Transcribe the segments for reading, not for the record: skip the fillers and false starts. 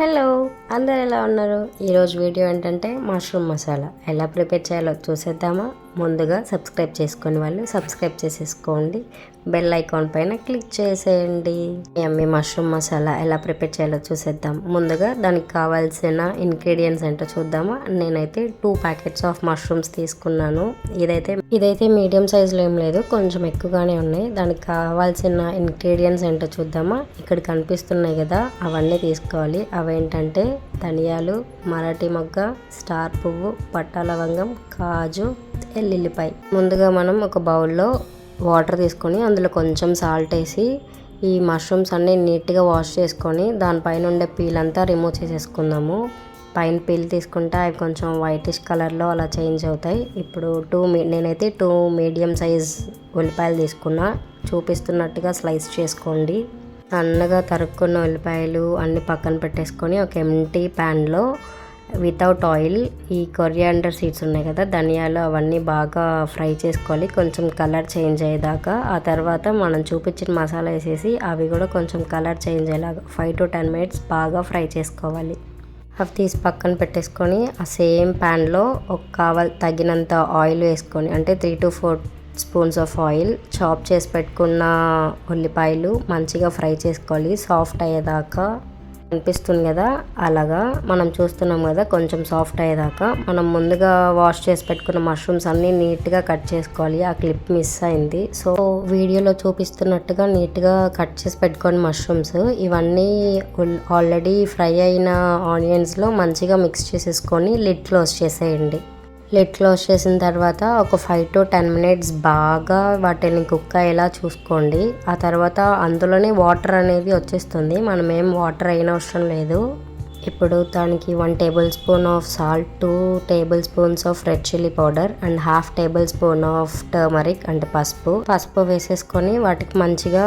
Hello, అందరు ఎలా ఉన్నారు? ఈరోజు వీడియో ఏంటంటే మష్రూమ్ మసాలా ఎలా ప్రిపేర్ చేయాలో చూసేద్దామా? ముందుగా సబ్స్క్రైబ్ చేసుకుని వాళ్ళు సబ్స్క్రైబ్ చేసేసుకోండి, బెల్ ఐకాన్ పైన క్లిక్ చేసేయండి. యమ్మీ మష్రూమ్ మసాలా ఎలా ప్రిపేర్ చేయాలో చూసేద్దాం. ముందుగా దానికి కావాల్సిన ఇంగ్రీడియంట్స్ ఏంటో చూద్దామా? నేనైతే 2 ప్యాకెట్స్ ఆఫ్ మష్రూమ్స్ తీసుకున్నాను. ఇదైతే మీడియం సైజులో ఏం లేదు, కొంచెం ఎక్కువగానే ఉన్నాయి. దానికి కావాల్సిన ఇంగ్రీడియంట్స్ ఏంటో చూద్దామా? ఇక్కడ కనిపిస్తున్నాయి కదా, అవన్నీ తీసుకోవాలి. అవేంటంటే ధనియాలు, మరాఠీ మొగ్గ, స్టార్ పువ్వు, పట్టా లవంగం, కాజు, ఎల్లుల్లిపాయ. ముందుగా మనం ఒక బౌల్లో వాటర్ తీసుకొని అందులో కొంచెం సాల్ట్ వేసి ఈ మష్రూమ్స్ అన్నీ నీట్గా వాష్ చేసుకొని దానిపైన ఉండే పీల్ అంతా రిమూవ్ చేసేసుకుందాము. పైన పీల్ తీసుకుంటే అవి కొంచెం వైటిష్ కలర్లో అలా చేంజ్ అవుతాయి. ఇప్పుడు నేనైతే 2 మీడియం సైజ్ ఉల్లిపాయలు తీసుకున్నా. చూపిస్తున్నట్టుగా స్లైస్ చేసుకోండి. సన్నగా తరుక్కున్న ఉల్లిపాయలు అన్ని పక్కన పెట్టేసుకొని ఒక ఎంటీ ప్యాన్లో వితౌట్ ఆయిల్ ఈ కొరియాండర్ సీడ్స్ ఉన్నాయి కదా, ధనియాలు, అవన్నీ బాగా ఫ్రై చేసుకోవాలి, కొంచెం కలర్ చేంజ్ అయ్యేదాకా. ఆ తర్వాత మనం చూపించిన మసాలా వేసేసి అవి కూడా కొంచెం కలర్ చేంజ్ అయ్యేలాగా 5 to 10 minutes బాగా ఫ్రై చేసుకోవాలి. అవి తీసి పక్కన పెట్టేసుకొని ఆ సేమ్ ప్యాన్లో తగినంత ఆయిల్ వేసుకొని, అంటే 3 to 4 spoons of oil, chop చేసి పెట్టుకున్న ఉల్లిపాయలు మంచిగా ఫ్రై చేసుకోవాలి సాఫ్ట్ అయ్యేదాకా. అనిపిస్తుంది కదా, అలాగా మనం చూస్తున్నాం కదా, కొంచెం సాఫ్ట్ అయ్యేదాకా. మనం ముందుగా వాష్ చేసి పెట్టుకున్న మష్రూమ్స్ అన్నీ నీట్గా కట్ చేసుకోవాలి. ఆ క్లిప్ మిస్ అయింది. సో వీడియోలో చూపిస్తున్నట్టుగా నీట్గా కట్ చేసి పెట్టుకోండి మష్రూమ్స్. ఇవన్నీ ఆల్రెడీ ఫ్రై అయిన ఆనియన్స్లో మంచిగా మిక్స్ చేసేసుకొని లిడ్ క్లోజ్ చేసేయండి. లిడ్ క్లోజ్ చేసిన తర్వాత ఒక 5 to 10 minutes బాగా వాటిని కుక్ అయ్యేలా చూసుకోండి. ఆ తర్వాత అందులోనే వాటర్ అనేది వచ్చేస్తుంది, మనం ఏం వాటర్ అయిన అవసరం లేదు. ఇప్పుడు దానికి 1 tablespoon of salt, 2 tablespoons of red chilli powder and 1/2 tablespoon of turmeric అంటే పసుపు వేసేసుకొని వాటికి మంచిగా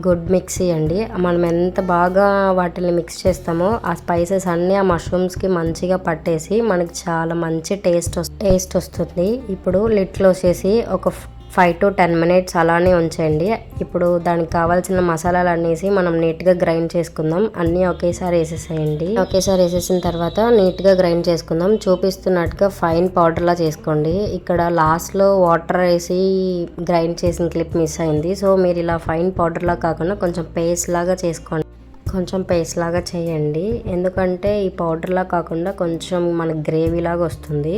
గుడ్ మిక్స్ ఇవ్వండి. మనం ఎంత బాగా వాటిని మిక్స్ చేస్తామో ఆ స్పైసెస్ అన్నీ ఆ మష్రూమ్స్కి మంచిగా పట్టేసి మనకి చాలా మంచి టేస్ట్ వస్తుంది. ఇప్పుడు లిడ్ క్లోజ్ చేసి ఒక 5 to 10 minutes అలానే ఉంచండి. ఇప్పుడు దానికి కావాల్సిన మసాలాలు అనేసి మనం నీట్గా గ్రైండ్ చేసుకుందాం. అన్నీ ఒకేసారి వేసేసేయండి. ఒకేసారి వేసేసిన తర్వాత నీట్గా గ్రైండ్ చేసుకుందాం. చూపిస్తున్నట్టుగా ఫైన్ పౌడర్లా చేసుకోండి. ఇక్కడ లాస్ట్లో వాటర్ వేసి గ్రైండ్ చేసిన క్లిప్ మిస్ అయింది. సో మీరు ఇలా ఫైన్ పౌడర్లా కాకుండా కొంచెం పేస్ట్ లాగా చేసుకోండి. కొంచెం పేస్ట్ లాగా చేయండి, ఎందుకంటే ఈ పౌడర్లా కాకుండా కొంచెం మనకి గ్రేవీ లాగా వస్తుంది.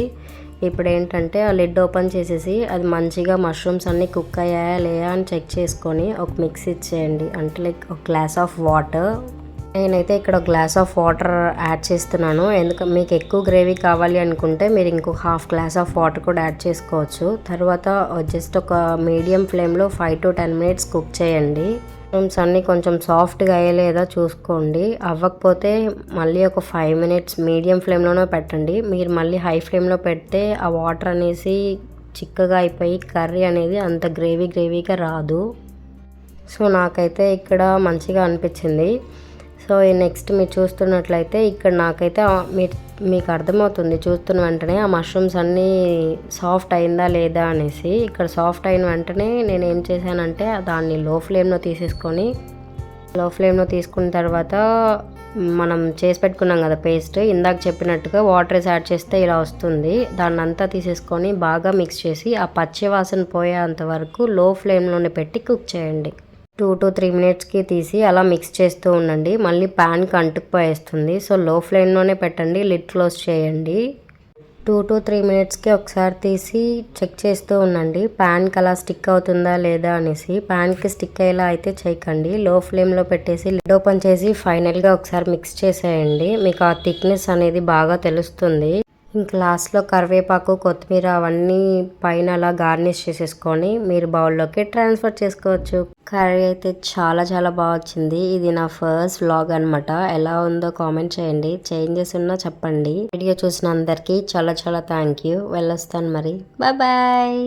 ఇప్పుడు ఏంటంటే ఆ లిడ్ ఓపెన్ చేసేసి అది మంచిగా మష్రూమ్స్ అన్నీ కుక్ అయ్యాయా లేదా అని చెక్ చేసుకొని ఒక మిక్స్ ఇచ్చేయండి. అంటే లైక్ ఒక గ్లాస్ ఆఫ్ వాటర్. నేనైతే ఇక్కడ ఒక గ్లాస్ ఆఫ్ వాటర్ యాడ్ చేస్తున్నాను. ఎందుకంటే మీకు ఎక్కువ గ్రేవీ కావాలి అనుకుంటే మీరు ఇంకొక 1/2 glass ఆఫ్ వాటర్ కూడా యాడ్ చేసుకోవచ్చు. తర్వాత జస్ట్ ఒక మీడియం ఫ్లేమ్లో 5 to 10 minutes కుక్ చేయండి. మష్రూమ్స్ అన్నీ కొంచెం సాఫ్ట్గా అయ్యలేదా చూసుకోండి. అవ్వకపోతే మళ్ళీ ఒక 5 minutes మీడియం ఫ్లేమ్లోనే పెట్టండి. మీరు మళ్ళీ హై ఫ్లేమ్లో పెడితే ఆ వాటర్ అనేసి చిక్కగా అయిపోయి కర్రీ అనేది అంత గ్రేవీగా రాదు. సో నాకైతే ఇక్కడ మంచిగా అనిపించింది. సో నెక్స్ట్ మీరు చూస్తున్నట్లయితే ఇక్కడ నాకైతే మీకు అర్థమవుతుంది చూస్తున్న వెంటనే ఆ మష్రూమ్స్ అన్నీ సాఫ్ట్ అయిందా లేదా అనేసి. ఇక్కడ సాఫ్ట్ అయిన వెంటనే నేను ఏం చేశానంటే దాన్ని లో ఫ్లేమ్లో తీసుకున్న తర్వాత మనం చేసి పెట్టుకున్నాం కదా పేస్ట్, ఇందాక చెప్పినట్టుగా వాటర్ యాడ్ చేస్తే ఇలా వస్తుంది. దాన్ని అంతా తీసేసుకొని బాగా మిక్స్ చేసి ఆ పచ్చి వాసన పోయేంత వరకు లో ఫ్లేమ్లోనే పెట్టి కుక్ చేయండి. 2 to 3 minutesకి తీసి అలా మిక్స్ చేస్తూ ఉండండి. మళ్ళీ ప్యాన్కి అంటుకుపోయేస్తుంది. సో లో ఫ్లేమ్లోనే పెట్టండి, లిడ్ క్లోజ్ చేయండి. 2 to 3 minutesకి ఒకసారి తీసి చెక్ చేస్తూ ఉండండి ప్యాన్కి అలా స్టిక్ అవుతుందా లేదా అనేసి. ప్యాన్కి స్టిక్ అయ్యేలా అయితే చేయకండి. లో ఫ్లేమ్లో పెట్టేసి లిడ్ ఓపెన్ చేసి ఫైనల్గా ఒకసారి మిక్స్ చేసేయండి. మీకు ఆ థిక్నెస్ అనేది బాగా తెలుస్తుంది. ఇంకా లాస్ట్లో కరివేపాకు, కొత్తిమీర అవన్నీ పైన అలా గార్నిష్ చేసేసుకొని మీరు బౌల్లోకి ట్రాన్స్ఫర్ చేసుకోవచ్చు. కర్రీ అయితే చాలా బాగా వచ్చింది. ఇది నా ఫస్ట్ వ్లాగ్ అనమాట. ఎలా ఉందో కామెంట్ చేయండి, చేంజెస్ ఉన్నా చెప్పండి. వీడియో చూసిన అందరికీ చాలా థ్యాంక్ యూ. వెళ్ళొస్తాను మరి, బాయ్.